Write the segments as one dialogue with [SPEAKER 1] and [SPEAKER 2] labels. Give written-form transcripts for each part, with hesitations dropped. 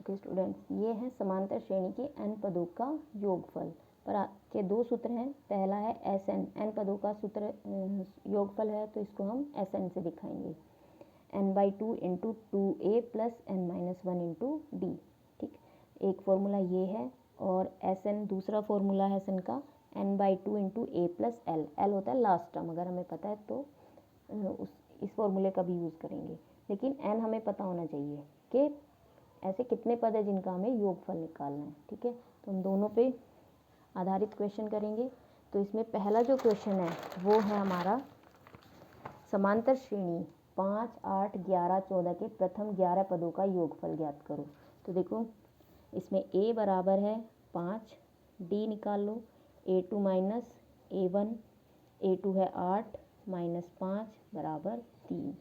[SPEAKER 1] Okay students, ये है समांतर श्रेणी के n पदों का योगफल। पर के दो सूत्र हैं। पहला है Sn, n पदों का सूत्र योगफल है, तो इसको हम Sn से दिखाएंगे। n/2 into 2a plus n-1 into d। ठीक, एक फॉर्मूला ये है। और Sn दूसरा फॉर्मूला है Sn का n/2 into a plus l। l होता है लास्ट टर्म, अगर हमें पता है तो इस फॉर्मूले का भी यूज़ करेंगे। लेकिन n हमें पता होना चाहिए कि ऐसे कितने पद है जिनका हमें योगफल निकालना है। ठीक है, तो हम दोनों पे आधारित क्वेश्चन करेंगे। तो इसमें पहला जो क्वेश्चन है वो है हमारा समांतर श्रेणी 5, 8, 11, 14 के प्रथम 11 पदों का योगफल ज्ञात करो। तो देखो इसमें a बराबर है 5, d निकाल लो, a2 माइनस a1, a2 है 8 माइनस 5 बराबर 3।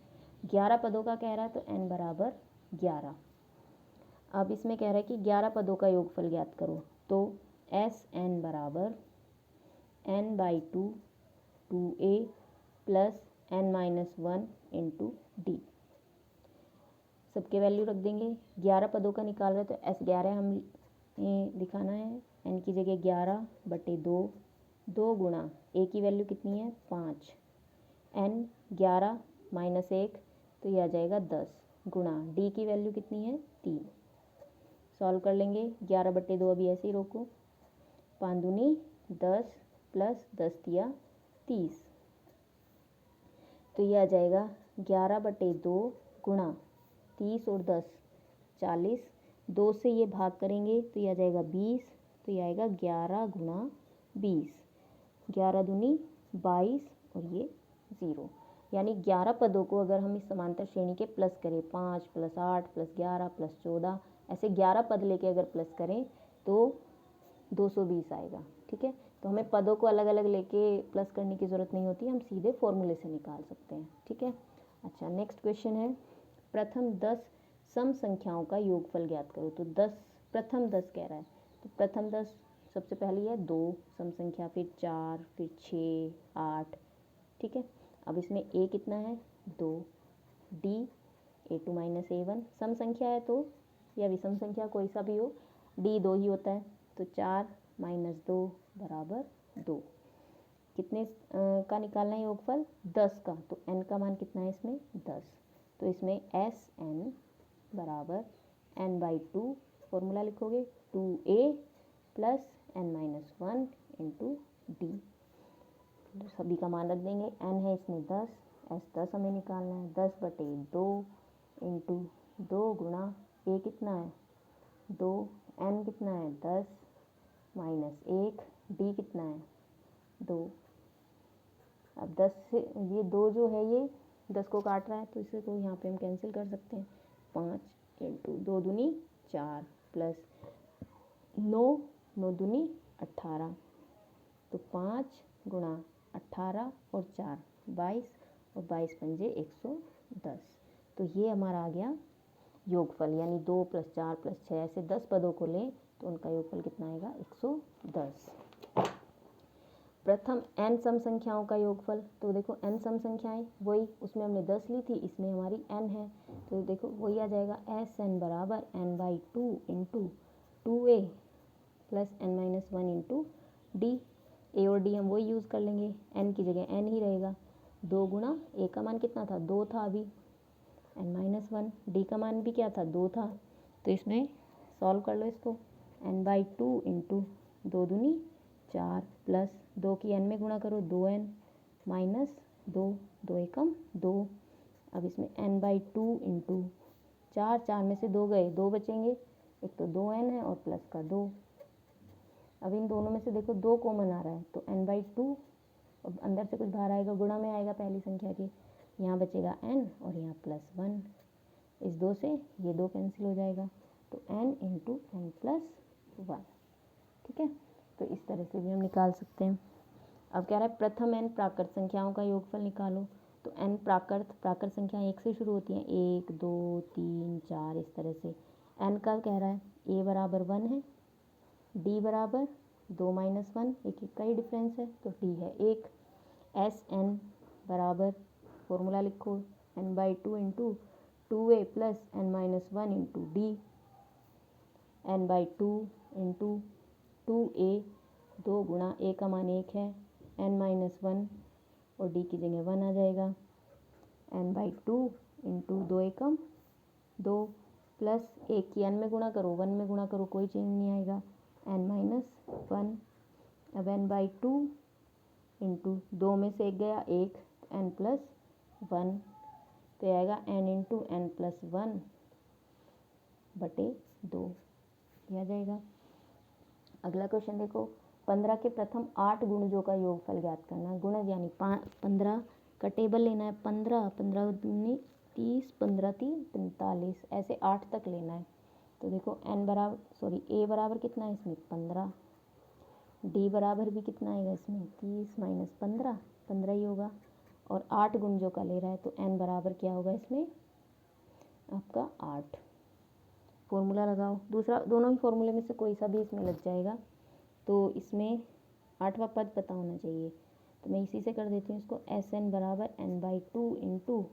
[SPEAKER 1] 11 पदों का कह रहा है तो n बराबर 11। अब इसमें कह रहा है कि 11 पदों का योगफल ज्ञात करो। तो Sn बराबर n/2 2a plus n-1 into D. सबके वैल्यू रख देंगे। 11 पदों का निकाल रहे तो S11 हम दिखाना है। n की जगह 11/2, 2 गुणा a की वैल्यू कितनी है 5, n 11 माइनस 1 तो ये आ जाएगा 10 गुणा d की वैल्यू कितनी है 3। सॉल्व कर लेंगे। 11/2 अभी ऐसे ही रोको, 5 दूनी 10 प्लस 10 दिया 30, तो ये आ जाएगा 11/2 गुणा 30 और 10 40, 2 से ये भाग करेंगे तो ये आ जाएगा 20, तो ये आएगा 11 गुणा 20, 11 दूनी 22 और ये 0। यानी 11 पदों को अगर हम इस समांतर श्रेणी के प्लस करें, 5 प्लस 8 प्लस 11 प्लस 14, ऐसे 11 पद लेके अगर प्लस करें तो 220 आएगा। ठीक है, तो हमें पदों को अलग अलग लेके प्लस करने की ज़रूरत नहीं होती, हम सीधे फॉर्मूले से निकाल सकते हैं। ठीक है, अच्छा नेक्स्ट क्वेश्चन है प्रथम 10 सम संख्याओं का योगफल ज्ञात करो। तो 10 प्रथम 10 कह रहा है, तो प्रथम 10 सबसे पहली है 2 सम संख्या, फिर 4, फिर 6, 8। ठीक है, अब इसमें a कितना है 2, d a2 माइनस a1 सम संख्या है तो या विषम संख्या कोई सा भी हो d 2 ही होता है, तो 4 माइनस 2 बराबर 2। कितने का निकालना है योगफल 10 का, तो n का मान कितना है इसमें 10। तो इसमें Sn बराबर n/2 फॉर्मूला लिखोगे 2a plus n-1 into D. सभी का मान रख देंगे। n है इसमें 10, S10 हमें निकालना है 10/2 इंटू 2 गुणा a कितना है 2, n कितना है 10 माइनस 1, d कितना है 2। अब 10 से ये 2 जो है ये 10 को काट रहा है, तो इसे को यहाँ पे हम कैंसिल कर सकते हैं। 5 इंटू 2 दूनी 4 प्लस 9, 9 दूनी 18, तो 5 गुणा 18 और 4 22 और 22 पंजे 110। तो ये हमारा आ गया योगफल, यानी 2 प्लस 4 प्लस 6 ऐसे 10 पदों को लें तो उनका योगफल कितना आएगा 110। प्रथम n सम संख्याओं का योगफल। तो देखो n सम संख्याएं वही, उसमें हमने 10 ली थी, इसमें हमारी n है, तो देखो वही आ जाएगा Sn बराबर n/2 into 2a plus n-1 into D. a और d हम वही यूज़ कर लेंगे, n की जगह n ही रहेगा। 2 गुणा a का मान कितना था 2 था अभी, n-1, d का मान भी क्या था 2 था, तो इसमें सॉल्व कर लो इसको। n/2 इंटू 2 दूनी 4 प्लस 2 की n में गुणा करो 2n माइनस 2, 2 एकम 2। अब इसमें n/2 इंटू 4, 4 में से 2 गए 2 बचेंगे, एक तो 2n है और प्लस का 2। अब इन दोनों में से देखो 2 कॉमन आ रहा है, तो n/2 अब अंदर से कुछ बाहर आएगा, गुणा में आएगा पहली संख्या के, यहाँ बचेगा n और यहाँ प्लस 1। इस 2 से ये 2 कैंसिल हो जाएगा, तो n इंटू n प्लस 1। ठीक है, तो इस तरह से भी हम निकाल सकते हैं। अब कह रहा है प्रथम n प्राकृत संख्याओं का योगफल निकालो। तो n प्राकृत संख्या 1 से शुरू होती हैं, 1 2 3 4 इस तरह से। n का कह रहा है a बराबर 1 है, d बराबर 2 माइनस 1, एक का ही डिफरेंस है, तो d है 1। Sn बराबर फॉर्मूला लिखो n/2 into 2a plus n-1 into D. n/2 into 2a, 2 गुणा a का मान 1 है, n-1 और d की जगह 1 आ जाएगा, n/2 इंटू 2 एकम 2 प्लस 1 की n में गुणा करो, 1 में गुणा करो, कोई चेंज नहीं आएगा, n-1। अब n/2 इंटू 2 में से 1 गया 1, n+1 तो आएगा n इंटू n+1 बटे 2 दिया जाएगा। अगला क्वेश्चन देखो, 15 के प्रथम 8 गुणजों का योगफल ज्ञात करना है। गुणज यानी 15 का टेबल लेना है, 15 15 दूनी 30, 15 3 45, ऐसे 8 तक लेना है। तो देखो a बराबर कितना है इसमें 15, d बराबर भी कितना आएगा इसमें 30 माइनस 15, 15 ही होगा, और 8 गुणजों का ले रहा है तो n बराबर क्या होगा इसमें आपका 8। फॉर्मूला लगाओ, दूसरा दोनों ही फॉर्मूले में से कोई सा भी इसमें लग जाएगा। तो इसमें 8वां पद पता होना चाहिए, तो मैं इसी से कर देती हूँ इसको। Sn बराबर n/2 into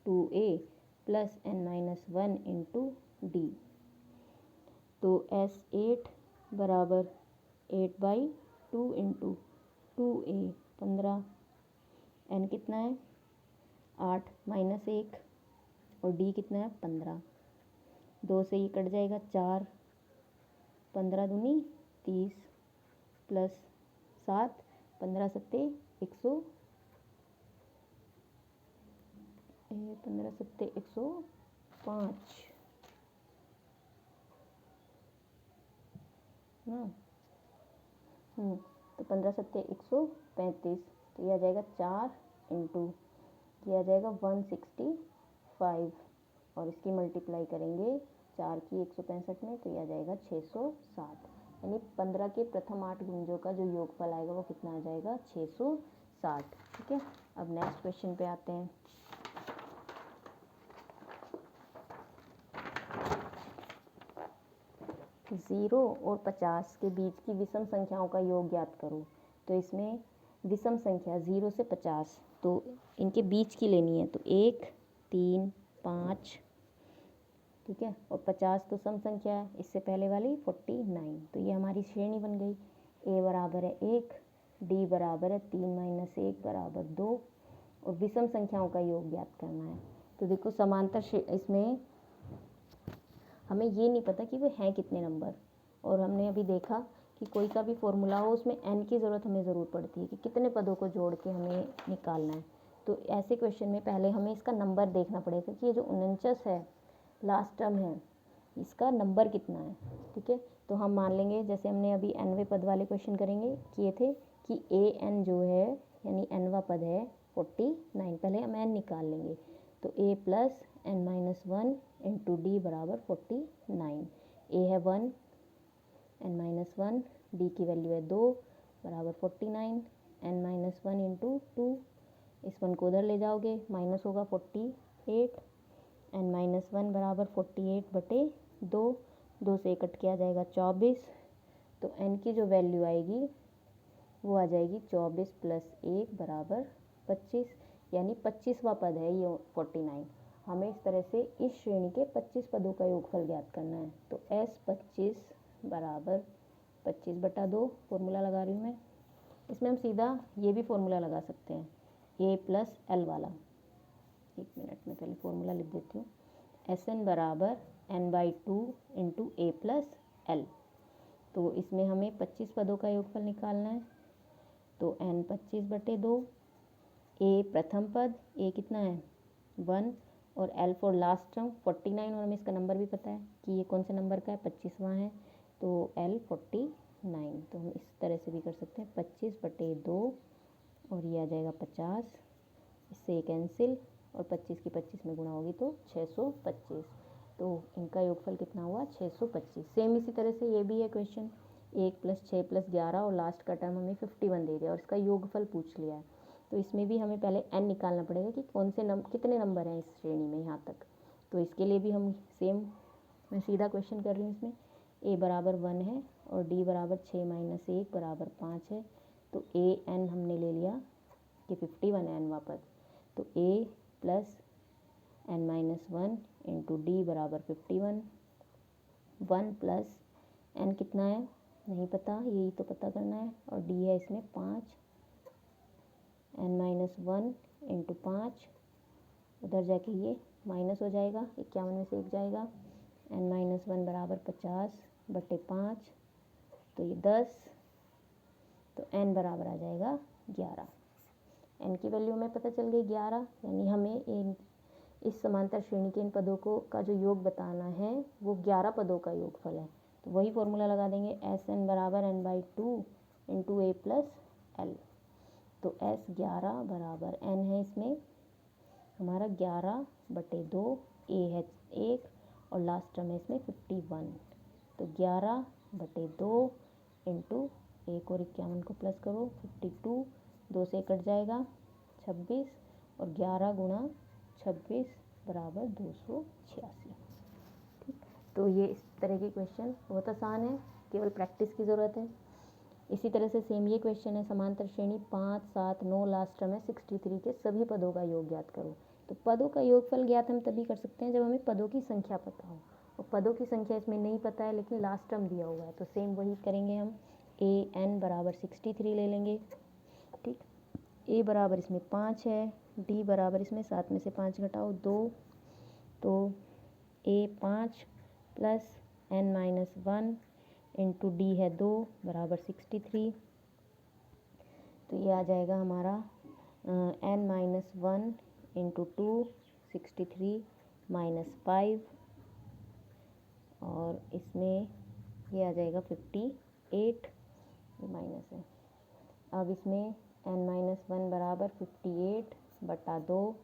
[SPEAKER 1] 2a plus n-1 into d। तो S8 बराबर 8/2 इंटू 2a 15, n कितना है 8 माइनस 1 और d कितना है 15, 2 से ये कट जाएगा 4, 15 दूनी 30 प्लस 7, 15 सत्ते 100, 15 सत्ते 105 ना, तो 15 सत्ते 135, तो यह आ जाएगा 4 इंटू यह आ जाएगा 165 और इसकी मल्टीप्लाई करेंगे 4 की 165 में, तो यह आ जाएगा 660। यानी 15 के प्रथम 8 गुणजों का जो योगफल आएगा वो कितना आ जाएगा 660। ठीक है, अब नेक्स्ट क्वेश्चन पे आते हैं। ज़ीरो और 50 के बीच की विषम संख्याओं का योग ज्ञात करो। तो इसमें विषम संख्या 0 से 50, तो इनके बीच की लेनी है, तो 1 3 5, ठीक है, और 50 तो सम संख्या है, इससे पहले वाली 49, तो ये हमारी श्रेणी बन गई। a बराबर है 1, d बराबर है 3 माइनस 1 बराबर 2, और विषम संख्याओं का योग ज्ञात करना है। तो देखो समांतर इसमें हमें ये नहीं पता कि वो हैं कितने नंबर, और हमने अभी देखा कि कोई सा भी फॉर्मूला हो उसमें n की ज़रूरत हमें ज़रूर पड़ती है कि कितने पदों को जोड़ के हमें निकालना है। तो ऐसे क्वेश्चन में पहले हमें इसका नंबर देखना पड़ेगा कि ये जो 49 है लास्ट टर्म है, इसका नंबर कितना है। ठीक है, तो हम मान लेंगे जैसे हमने अभी nवें पद वाले क्वेश्चन करेंगे किए थे कि an जो है यानी nवां पद है 49, पहले हम n निकाल लेंगे, तो a plus n-1 into D बराबर 49, a है 1, n-1, d की वैल्यू है 2 बराबर 49, n-1 इंटू 2, इस 1 को उधर ले जाओगे माइनस होगा 48, n-1 बराबर 48 बटे 2, 2 से कट के आ जाएगा 24, तो n की जो वैल्यू आएगी वो आ जाएगी 24 प्लस 1 बराबर 25, यानी 25वां पद है ये 49। हमें इस तरह से इस श्रेणी के 25 पदों का योगफल ज्ञात करना है। तो S25 बराबर 25 बटा 2, फॉर्मूला लगा रही हूँ मैं, इसमें हम सीधा ये भी फॉर्मूला लगा सकते हैं a प्लस एल वाला। एक मिनट में पहले फॉर्मूला लिख देती हूँ। Sn बराबर n/2 into a plus L, तो इसमें हमें 25 पदों का योगफल निकालना है, तो n 25 बटे 2, a प्रथम पद, a कितना है 1, और l फॉर लास्ट टर्म 49, और हमें इसका नंबर भी पता है कि ये कौन से नंबर का है 25वां है, तो l 49, तो हम इस तरह से भी कर सकते हैं 25 बटे 2 और ये आ जाएगा 50, इससे कैंसिल और 25 की 25 में गुणा होगी तो 625, तो इनका योगफल कितना हुआ 625। सेम इसी तरह से ये भी है क्वेश्चन, 1 प्लस 6 प्लस 11 और लास्ट का टर्म हमें 51 दे दिया और इसका योगफल पूछ लिया है। तो इसमें भी हमें पहले n निकालना पड़ेगा कि कौन से कितने नंबर हैं इस श्रेणी में यहाँ तक। तो इसके लिए भी हम सेम, मैं सीधा क्वेश्चन कर रही हूँ इसमें, a बराबर 1 है और d बराबर 6 माइनस 1 बराबर 5 है, तो a n हमने ले लिया कि 51 है n वापस, तो a plus n-1 into D बराबर 51, 1 प्लस n कितना है नहीं पता, यही तो पता करना है। और d है इसमें 5, n-1 इंटू 5, उधर जाके ये माइनस हो जाएगा, 51 में से 1 जाएगा, n-1 बराबर 50/5, तो ये 10, तो n बराबर आ जाएगा 11। n की वैल्यू हमें पता चल गई 11, यानी हमें इस समांतर श्रेणी के इन पदों का जो योग बताना है वो 11 पदों का योगफल है। तो वही फॉर्मूला लगा देंगे, Sn बराबर n/2 into a plus l। तो S11 बराबर n है इसमें हमारा 11/2, a है 1 और लास्ट टर्म है इसमें 51। तो 11/2 इंटू 1 और 51 को प्लस करो 52, 2 से कट जाएगा 26, और 11 गुणा 26 बराबर 286। ठीक, तो ये इस तरह के क्वेश्चन बहुत आसान है, केवल प्रैक्टिस की ज़रूरत है। इसी तरह से सेम ये क्वेश्चन है, समांतर श्रेणी 5, 7, 9, लास्ट टर्म है 63 के सभी पदों का योग ज्ञात करो। तो पदों का योगफल ज्ञात हम तभी कर सकते हैं जब हमें पदों की संख्या पता हो, और पदों की संख्या इसमें नहीं पता है लेकिन लास्ट टर्म दिया हुआ है, तो सेम वही करेंगे हम। an बराबर 63 ले लेंगे। ठीक, a बराबर इसमें 5 है, d बराबर इसमें 7 में से 5 घटाओ 2, तो a 5 plus n-1 into d है 2 बराबर 63। तो ये आ जाएगा हमारा n-1 इंटू 2 63 -5, और इसमें ये आ जाएगा 58, ये माइनस है। अब इसमें n-1 बराबर 58/2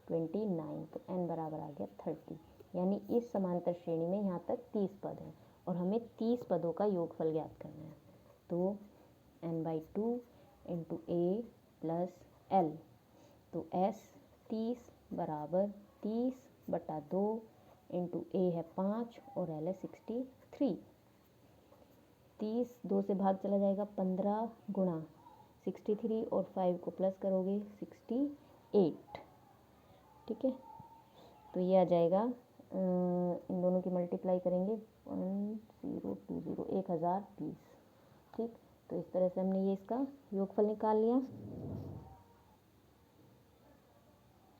[SPEAKER 1] 29, तो n बराबर आ गया 30। यानी इस समांतर श्रेणी में यहाँ तक 30 पद हैं और हमें 30 पदों का योगफल ज्ञात करना है। तो n/2 into a plus l, तो s 30 बराबर 30/2 इंटू a है 5 और l है 63। 30 2 से भाग चला जाएगा 15 गुणा 63 और 5 को प्लस करोगे 68। ठीक है, तो ये आ जाएगा, इन दोनों की मल्टीप्लाई करेंगे 1020 ठीक, तो इस तरह से हमने ये इसका योगफल निकाल लिया।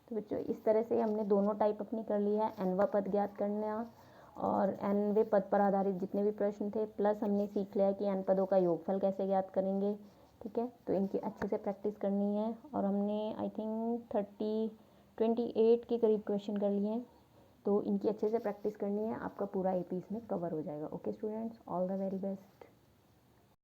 [SPEAKER 1] तो बच्चों इस तरह से हमने दोनों टाइप अपनी कर लिया है, nवां पद ज्ञात करना और nवें पद पर आधारित जितने भी प्रश्न थे, प्लस हमने सीख लिया कि n पदों का योगफल कैसे ज्ञात करेंगे। ठीक है, तो इनकी अच्छे से प्रैक्टिस करनी है, और हमने आई थिंक 28 के करीब क्वेश्चन कर लिए हैं, तो इनकी अच्छे से प्रैक्टिस करनी है, आपका पूरा AP इसमें कवर हो जाएगा। Okay students, all the very best.